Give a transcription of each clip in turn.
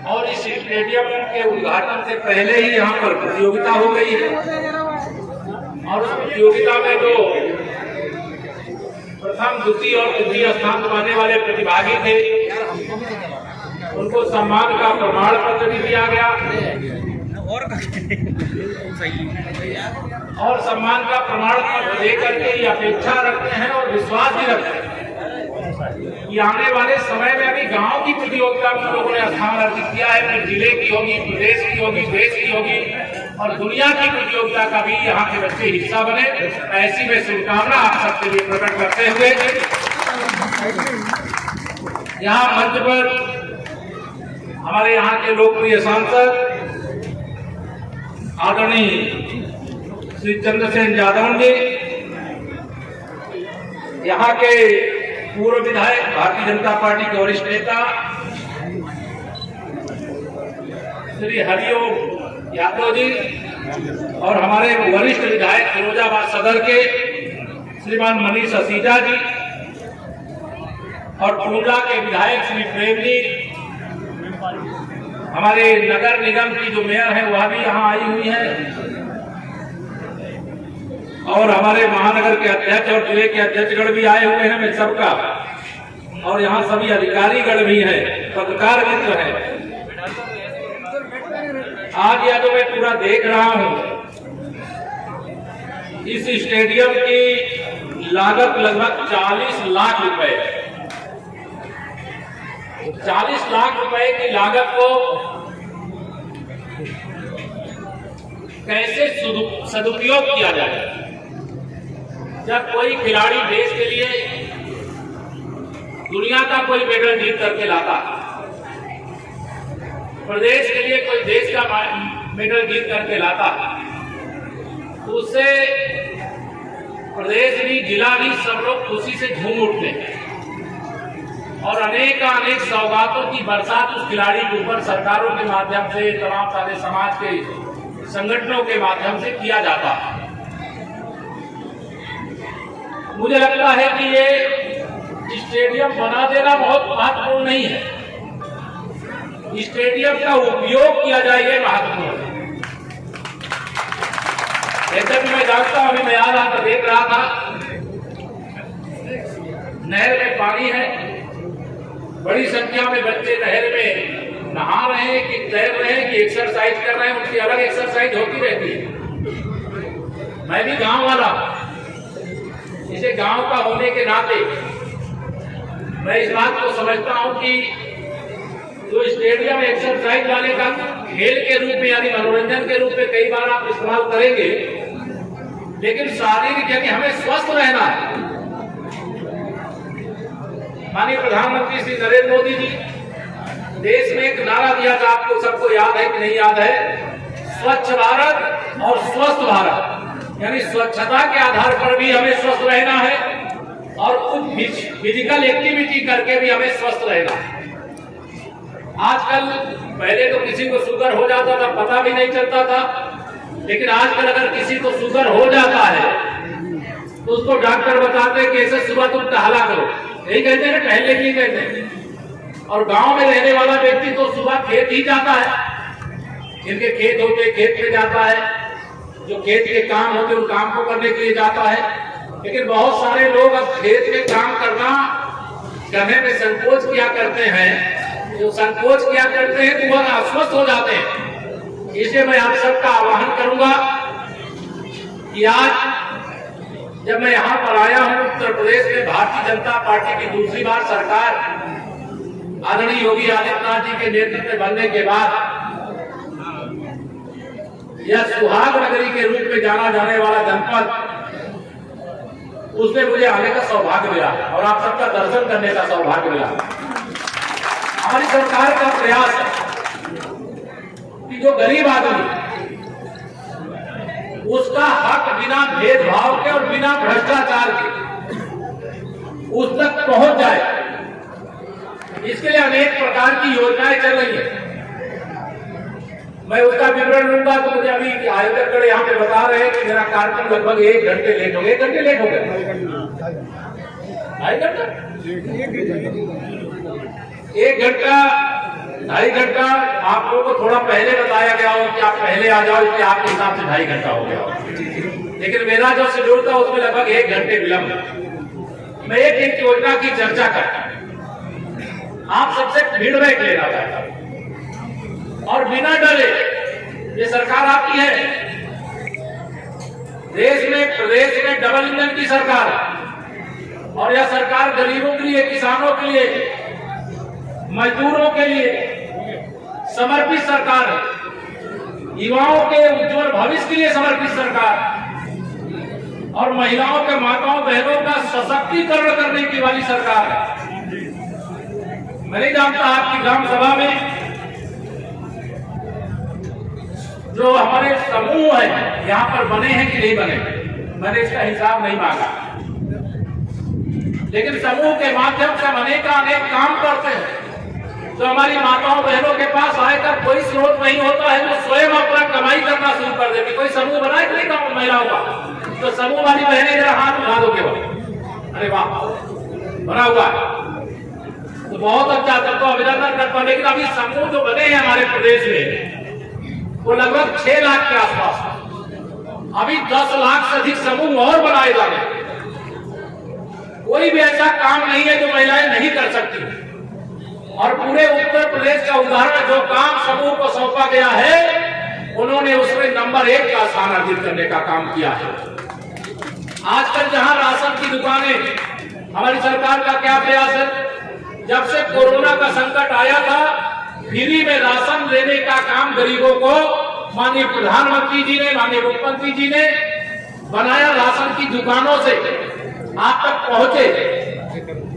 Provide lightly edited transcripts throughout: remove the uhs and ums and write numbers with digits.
और इस स्टेडियम के उद्घाटन से पहले ही यहाँ पर प्रतियोगिता हो गई है और उस प्रतियोगिता में जो प्रथम, द्वितीय और तृतीय स्थान पाने वाले प्रतिभागी थे उनको सम्मान का प्रमाण पत्र भी दिया गया और सम्मान का प्रमाण पत्र देकर के ये अपेक्षा रखते हैं और विश्वास भी रखते हैं कि आने वाले समय में अभी गांव की प्रतियोगिता में लोगों ने स्थान अर्जित किया है, फिर जिले की होगी, प्रदेश की होगी, देश की होगी और दुनिया की प्रतियोगिता का भी यहाँ के बच्चे हिस्सा बने। ऐसी में शुभकामना आप सबके लिए प्रकट करते हुए यहाँ मंच पर हमारे यहाँ के लोकप्रिय सांसद आदरणीय श्री चंद्रसेन यादव जी, यहाँ के पूर्व विधायक भारतीय जनता पार्टी के वरिष्ठ नेता श्री हरिओम यादव जी और हमारे वरिष्ठ विधायक फिरोजाबाद सदर के श्रीमान मनीष असीजा जी और टूंडला के विधायक श्री प्रेम जी, हमारे नगर निगम की जो मेयर है वह भी यहाँ आई हुई है और हमारे महानगर के अध्यक्ष और जिले के अध्यक्षगण भी आए हुए हैं। मैं सबका और यहाँ सभी अधिकारीगण भी हैं, पत्रकार मित्र हैं। आज यह जो मैं पूरा देख रहा हूँ, इस स्टेडियम की लागत लगभग 40 लाख रुपए, 40 लाख रुपए की लागत को कैसे सदुपयोग किया जाए। जब कोई खिलाड़ी देश के लिए दुनिया का कोई मेडल जीत करके लाता, प्रदेश के लिए कोई देश का मेडल जीत करके लाता, तो उससे प्रदेश भी, जिला भी, सब लोग खुशी से झूम उठते हैं और अनेक सौगातों की बरसात उस खिलाड़ी के ऊपर सरकारों के माध्यम से, तमाम सारे समाज के संगठनों के माध्यम से किया जाता है। मुझे लगता है कि ये स्टेडियम बना देना बहुत महत्वपूर्ण नहीं है, स्टेडियम का उपयोग किया जाए ये महत्वपूर्ण है। जैसे कि मैं जानता हूं, अभी मैं आ रहा था, देख रहा था नहर में पानी है, बड़ी संख्या में बच्चे नहर में नहा रहे हैं कि तैर रहे हैं कि एक्सरसाइज कर रहे हैं, उनकी अलग एक्सरसाइज होती रहती है। मैं भी गांव वाला, इसे गांव का होने के नाते मैं इस बात को समझता हूं कि जो स्टेडियम एक्सरसाइज वाले का खेल के रूप में यानी मनोरंजन के रूप में कई बार आप इस्तेमाल करेंगे, लेकिन शारीरिक यानी हमें स्वस्थ रहना है। माननीय प्रधानमंत्री श्री नरेंद्र मोदी जी देश में एक नारा दिया था, आपको सबको याद है कि नहीं याद है, स्वच्छ भारत और स्वस्थ भारत, यानी स्वच्छता के आधार पर भी हमें स्वस्थ रहना है और कुछ फिजिकल एक्टिविटी करके भी हमें स्वस्थ रहना है। आजकल, पहले तो किसी को शुगर हो जाता था पता भी नहीं चलता था, लेकिन आजकल अगर किसी को शुगर हो जाता है तो उसको डॉक्टर बताते हैं कि ऐसे सुबह तुम टहला करो, यही कहते हैं ना, टहलने के लिए कहते हैं। और गांव में रहने वाला व्यक्ति तो सुबह खेत ही जाता है, जिनके खेत होते खेत में जाता है, जो खेत के काम होते उन काम को करने के लिए जाता है। लेकिन बहुत सारे लोग अब खेत में काम करने में संकोच किया करते हैं, जो संकोच किया करते हैं तो वह अस्वस्थ हो जाते हैं। इसलिए मैं आप सबका आह्वान करूंगा कि आज जब मैं यहाँ पर आया हूँ उत्तर प्रदेश में भारतीय जनता पार्टी की दूसरी बार सरकार आदरणीय योगी आदित्यनाथ जी के नेतृत्व में बनने के बाद यह सुहाग नगरी के रूप में जाना जाने वाला जनपद, उसमें मुझे आने का सौभाग्य मिला और आप सबका दर्शन करने का सौभाग्य मिला। हमारी सरकार का प्रयास है कि जो गरीब आदमी उसका हक बिना भेदभाव के और बिना भ्रष्टाचार के उस तक पहुंच जाए, इसके लिए अनेक प्रकार की योजनाएं चल रही है। मैं उसका विवरण लूंगा तो मुझे अभी आयोजकगण यहाँ पे बता रहे हैं कि मेरा कार्यक्रम लगभग 1 घंटे लेट हो गया। 1 घंटे लेट हो गया, 1 घंटा 2.5 घंटा आप लोगों को थोड़ा पहले बताया गया हो कि आप पहले आ जाओ, इसलिए आपके हिसाब से 2.5 घंटा हो गया हो, लेकिन मेरा जो शेड्यूल था उसमें लगभग 1 घंटे विलंब। मैं एक योजना की चर्चा करता हूं, आप सबसे फीडबैक लेना चाहता हूं और बिना डरे, ये सरकार आपकी है, देश में प्रदेश में डबल इंजन की सरकार है और यह सरकार गरीबों के लिए, किसानों के लिए, मजदूरों के लिए समर्पित सरकार है, युवाओं के उज्जवल भविष्य के लिए समर्पित सरकार और महिलाओं के, माताओं बहनों का सशक्तिकरण करने की वाली सरकार है। मैं नहीं जानता आपकी ग्राम सभा में जो हमारे समूह है यहाँ पर बने हैं कि नहीं बने, मैंने इसका हिसाब नहीं मांगा, लेकिन समूह के माध्यम से हम अनेक काम करते हैं। तो हमारी माताओं बहनों के पास आय का कोई स्रोत नहीं होता है, वो स्वयं अपना कमाई करना शुरू कर देती। कोई समूह बनाए कि नहीं गाँव महिलाओं का, तो समूह वाली बहनें जरा हाथ उठा दो केवल। अरे वाह, बना हुआ तो बहुत अच्छा, सबको अभिनंदन करता हूं। लेकिन अभी समूह जो बने हैं हमारे प्रदेश में वो लगभग 6 लाख के आसपास, अभी 10 लाख से अधिक समूह और बनाए जा रहे। कोई भी ऐसा काम नहीं है जो महिलाएं नहीं कर सकती और पूरे उत्तर प्रदेश का उदाहरण, जो काम समूह को सौंपा गया है उन्होंने उसमें नंबर 1 का स्थान अर्जित करने का काम किया है। आजकल जहां राशन की दुकानें, हमारी सरकार का क्या प्रयास है, जब से कोरोना का संकट आया था फ्री में राशन देने का काम गरीबों को माननीय प्रधानमंत्री जी ने, माननीय मुख्यमंत्री जी ने बनाया। राशन की दुकानों से आप तक पहुंचे।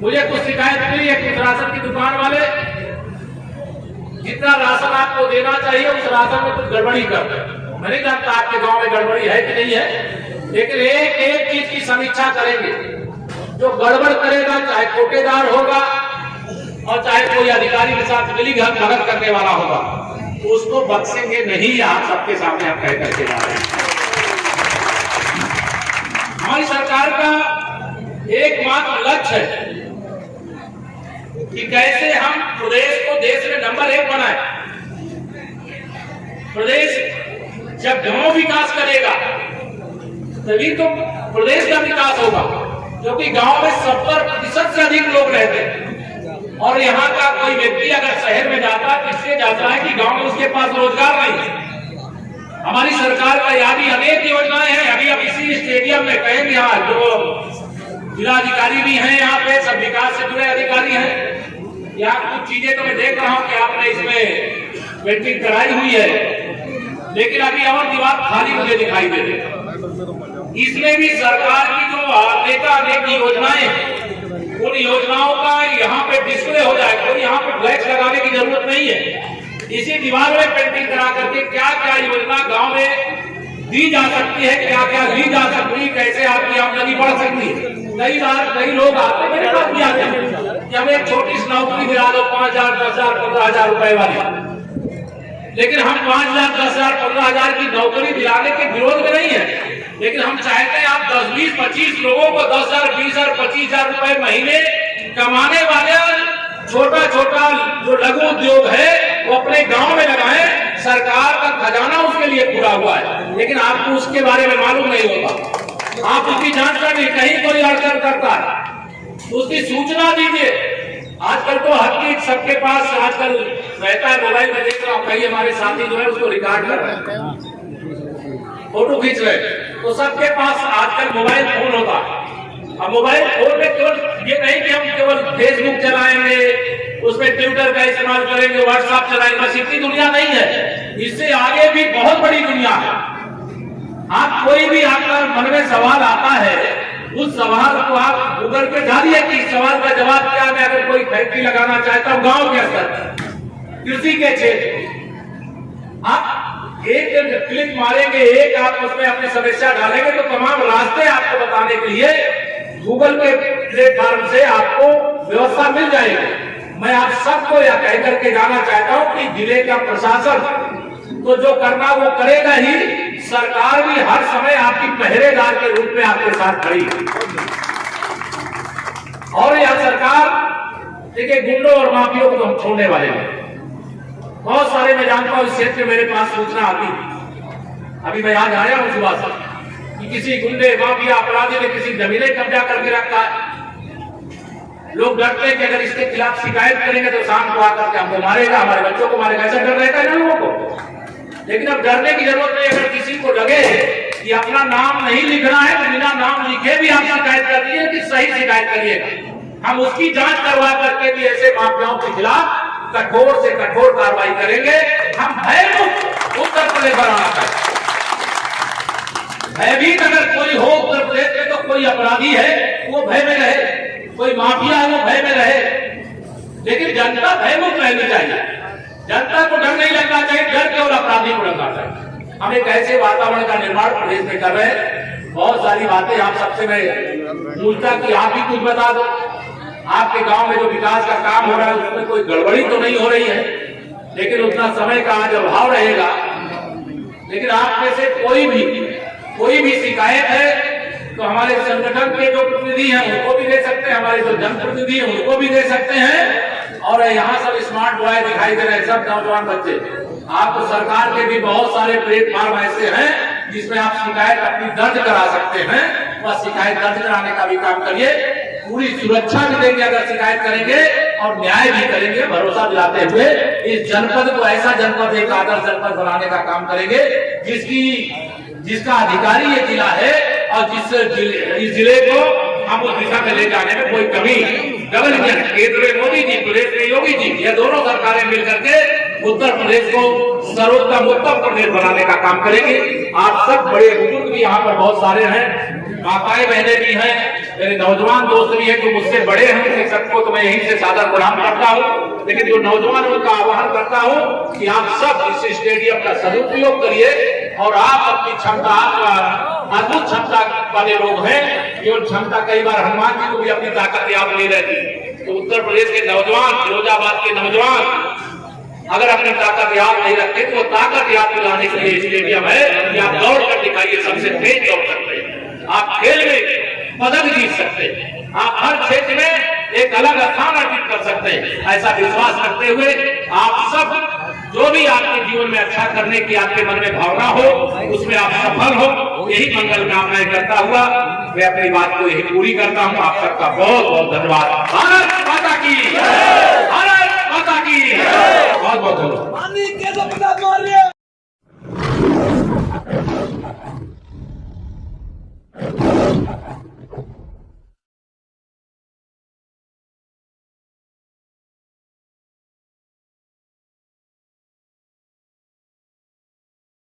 मुझे कुछ शिकायत मिली है, कुछ राशन की दुकान वाले जितना राशन आपको देना चाहिए उस राशन में कुछ गड़बड़ी करते हैं। मैं नहीं जानता आपके गांव में गड़बड़ी है कि नहीं है, लेकिन एक चीज की समीक्षा करेंगे। जो गड़बड़ करेगा, चाहे ठेकेदार होगा और चाहे कोई अधिकारी के साथ मिली भगत करने वाला होगा, तो उसको बख्शेंगे नहीं। आप सबके सामने आप कह करके जा रहे हैं। हमारी सरकार का एकमात्र लक्ष्य है कि कैसे हम प्रदेश को देश में नंबर 1 बनाए। प्रदेश जब गांव विकास करेगा तभी तो प्रदेश का विकास होगा, क्योंकि गांव में 70% से अधिक लोग रहते हैं और यहाँ का कोई व्यक्ति अगर शहर में जाता है तो इसलिए जाता है कि गांव में उसके पास रोजगार नहीं है। हमारी सरकार का यहाँ भी अनेक योजनाएं हैं। अभी अब इसी स्टेडियम में कहेंगे, यहाँ जो जिलाधिकारी भी हैं, यहाँ पे सब विकास से जुड़े अधिकारी हैं। यहाँ कुछ चीजें तो मैं देख रहा हूँ कि आपने इसमें पेंटिंग कराई हुई है, लेकिन अभी और दीवार खाली मुझे दिखाई दे रही है। इसमें भी सरकार की जो अनेक योजनाएं, उन योजनाओं का यहाँ पे डिस्प्ले हो जाए। कोई यहाँ पे फ्लैक्स लगाने की जरूरत नहीं है। इसी दीवार में पेंटिंग करा करके क्या क्या योजना गाँव में दी जा सकती है, क्या क्या दी जा सकती है, कैसे आपकी आमदनी बढ़ सकती है। कई बार कई लोग आते मेरे पास भी आते हैं कि हमें एक छोटी सी नौकरी दिला दो, 5,000, 10,000, 15,000 रुपए वाली। लेकिन हम 5,000, 10,000, 15,000 की नौकरी दिलाने के विरोध में नहीं है, लेकिन हम चाहते हैं आप 10, 20, 25 लोगों को 10,000, 20,000, 25,000 रुपए महीने कमाने वाले छोटा छोटा जो लघु उद्योग है वो अपने गांव में लगाएं। सरकार का खजाना उसके लिए पूरा हुआ है, लेकिन आपको उसके बारे में मालूम नहीं होता। आप उसकी जांच करनी, कहीं कोई अड़चन करता है उसकी सूचना दीजिए। आजकल तो हर चीज सबके पास आजकल रहता है। मोबाइल में देख रहा हूँ कई हमारे साथी जो है उसको रिकॉर्ड कर रहे हैं, फोटो खींच रहे हैं, तो सबके पास आजकल मोबाइल फोन होता है। अब मोबाइल फोन में केवल ये नहीं कि हम केवल फेसबुक चलाएंगे, उसमें ट्विटर का इस्तेमाल करेंगे, व्हाट्सएप चलाएंगे, बस इतनी दुनिया नहीं है। इससे आगे भी बहुत बड़ी दुनिया है। आप कोई भी आपका मन में सवाल आता है, उस सवाल को आप गूगल पे डालिए कि इस सवाल का जवाब क्या है। मैं अगर कोई फैक्ट्री लगाना चाहता हूँ गांव के स्तर पर, कृषि के क्षेत्र, आप एक क्लिक मारेंगे, एक आप उसमें अपनी समस्या डालेंगे तो तमाम रास्ते आपको बताने के लिए गूगल के प्लेटफॉर्म से आपको व्यवस्था मिल जाएगी। मैं आप सबको यह कह करके जाना चाहता हूं कि जिले का प्रशासन तो जो करना वो करेगा ही, सरकार भी हर समय आपकी पहरेदार के रूप में आपके साथ खड़ी है। और यह सरकार देखिए, गुंडों और माफियों को तो हम छोड़ने वाले हैं। बहुत सारे मैं जानता हूं इस क्षेत्र में मेरे पास सूचना आती है। अभी मैं आज आया हूं सुबह से कि किसी गुंडे माफिया अपराधी ने किसी जमीनें कब्जा करके रखा है। लोग डरते हैं कि अगर इसके खिलाफ शिकायत करेंगे तो शाम को आकर के हमको मारेगा, हमारे बच्चों को मारेगा, ऐसा डर रहता है ना लोगों को। लेकिन अब डरने की जरूरत नहीं। अगर किसी को लगे कि अपना नाम नहीं लिखना है तो बिना नाम लिखे भी आप शिकायत कर दीजिए कि सही शिकायत करिएगा। हम उसकी जांच करवा करके भी ऐसे माफियाओं के खिलाफ कठोर से कठोर कार्रवाई करेंगे। हम भयमुक्त उत्तर प्रदेश बनाना चाहते हैं। भयभीत अगर कोई हो उत्तर प्रदेश में तो कोई अपराधी है वो भय में रहे, कोई माफिया है वो भय में रहे, लेकिन जनता भयमुक्त रहनी चाहिए। जनता को डर नहीं लगना चाहिए, डर केवल अपराधी को लगना चाहिए। हम एक ऐसे वातावरण का निर्माण प्रदेश में कर रहे हैं। बहुत सारी बातें आप सबसे मैं पूछता कि आप भी कुछ बता दो, आपके गांव में जो विकास का काम हो रहा है उसमें कोई गड़बड़ी तो नहीं हो रही है, लेकिन उतना समय का आज अभाव रहेगा। लेकिन आप में से कोई भी शिकायत है तो हमारे संगठन के जो प्रतिनिधि हैं उनको भी दे सकते हैं, हमारे जो जनप्रतिनिधि हैं उनको भी दे सकते हैं। और यहाँ सब स्मार्ट बॉय दिखाई दे रहे हैं, सब नौजवान बच्चे। आपको सरकार के भी बहुत सारे प्लेटफॉर्म ऐसे हैं जिसमें आप शिकायत अपनी दर्ज करा सकते हैं। वह शिकायत दर्ज कराने का भी काम करिए। पूरी सुरक्षा भी देंगे अगर शिकायत करेंगे, और न्याय भी करेंगे भरोसा दिलाते हुए। इस जनपद को ऐसा जनपद, एक आदर्श जनपद बनाने का काम करेंगे जिसका अधिकारी ये जिला है, और इस जिले को हम उस दिशा में ले जाने में कोई कमी डबल इंजन, केंद्र में मोदी जी, प्रदेश में योगी जी, ये दोनों सरकारें मिलकर के उत्तर प्रदेश को सर्वोत्तम उत्तम प्रदेश बनाने का काम करेंगे। आप सब बड़े बुजुर्ग भी यहाँ पर बहुत सारे हैं, माताएं बहनें भी हैं, मेरे नौजवान दोस्त भी हैं जो मुझसे बड़े हैं। सबको तो मैं यहीं से सादर प्रणाम करता हूँ, लेकिन जो नौजवान उनका आह्वान करता हूँ कि आप सब इस स्टेडियम का सदुपयोग करिए। और आप अपनी क्षमता, अद्भुत क्षमता वाले लोग हैं, केवल क्षमता कई बार हनुमान जी को भी अपनी ताकत याद नहीं रहती। तो उत्तर प्रदेश के नौजवान, फिरोजाबाद के नौजवान अगर अपनी ताकत याद नहीं रखते तो ताकत याद दिलाने के लिए स्टेडियम है कि आप दौड़ कर दिखाइए, सबसे तेज दौड़ सकते हैं, आप खेल में पदक जीत सकते हैं, आप हर क्षेत्र में एक अलग स्थान अर्जित कर सकते हैं। ऐसा विश्वास करते हुए आप सब जो भी आपके जीवन में अच्छा करने की आपके मन में भावना हो उसमें आप सफल हो, यही मंगल कामनाएं करता हुआ मैं अपनी बात को यही पूरी करता हूँ। आप सबका बहुत बहुत धन्यवाद। भारत माता की, भारत माता की, बहुत बहुत धन्यवाद।